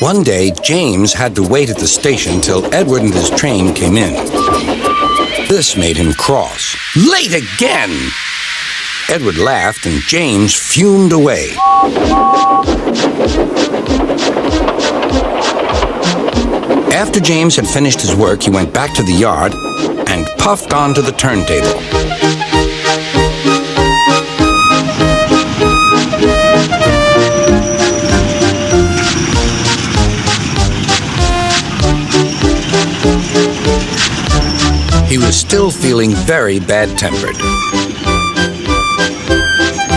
One day, James had to wait at the station till Edward and his train came in. This made him cross. Late again! Edward laughed and James fumed away. After James had finished his work, he went back to the yard and puffed onto the turntable. He was still feeling very bad-tempered.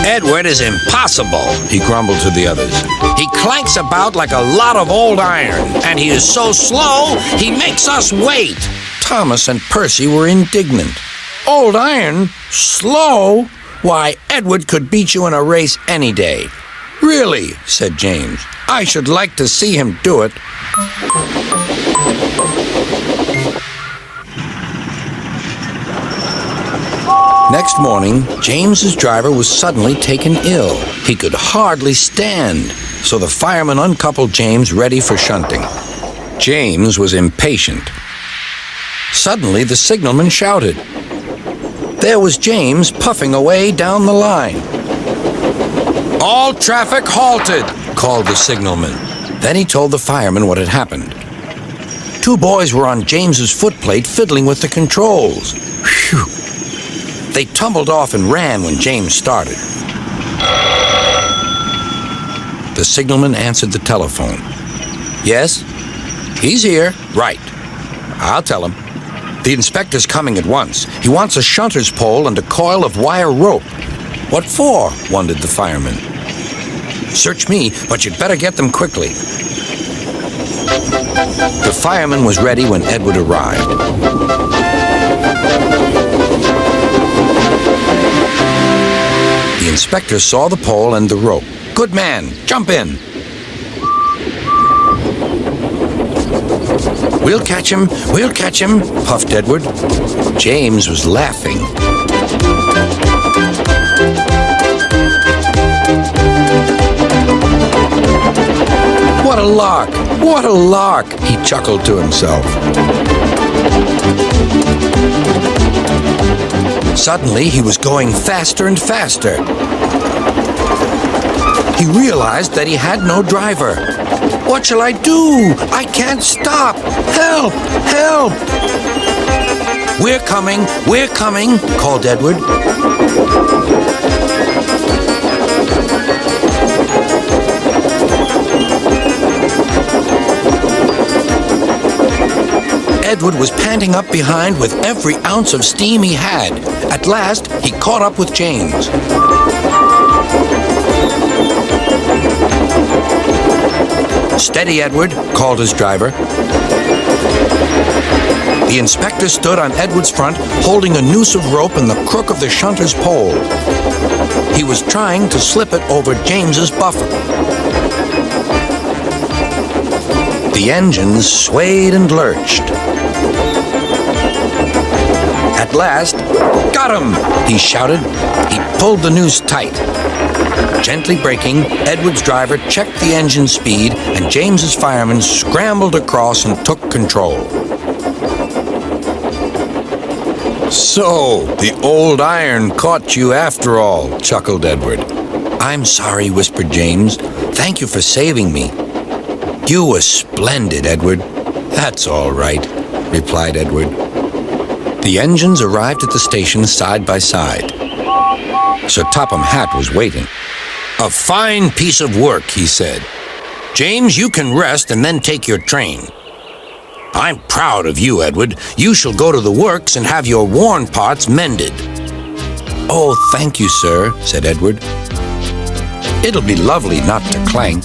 "Edward is impossible," he grumbled to the others. "He clanks about like a lot of old iron, and he is so slow, he makes us wait." Thomas and Percy were indignant. "Old iron? Slow? Why, Edward could beat you in a race any day." "Really?" said James. "I should like to see him do it." Next morning, James's driver was suddenly taken ill. He could hardly stand, so the fireman uncoupled James ready for shunting. James was impatient. Suddenly, the signalman shouted. There was James puffing away down the line. "All traffic halted," called the signalman. Then he told the fireman what had happened. Two boys were on James's footplate fiddling with the controls. Phew! They tumbled off and ran when James started. The signalman answered the telephone. "Yes? He's here." "Right. I'll tell him. The inspector's coming at once. He wants a shunter's pole and a coil of wire rope." "What for?" wondered the fireman. "Search me, but you'd better get them quickly." The fireman was ready when Edward arrived. The inspector saw the pole and the rope. "Good man, jump in." We'll catch him, puffed Edward. James was laughing. What a lark, he chuckled to himself. Suddenly, he was going faster and faster. He realized that he had no driver. "What shall I do? I can't stop! Help! Help!" We're coming, called Edward. Edward was panting up behind with every ounce of steam he had. At last, he caught up with James. "Steady, Edward," called his driver. The inspector stood on Edward's front, holding a noose of rope in the crook of the shunter's pole. He was trying to slip it over James's buffer. The engines swayed and lurched. At last, "Got him!" he shouted. He pulled the noose tight. Gently braking, Edward's driver checked the engine speed, and James's fireman scrambled across and took control. "So, the old iron caught you after all," chuckled Edward. "I'm sorry," whispered James. "Thank you for saving me." "You were splendid, Edward." "That's all right," replied Edward. The engines arrived at the station side by side. Sir Topham Hatt was waiting. "A fine piece of work," he said. "James, you can rest and then take your train." "I'm proud of you, Edward. You shall go to the works and have your worn parts mended." "Oh, thank you, sir," said Edward. "It'll be lovely not to clank."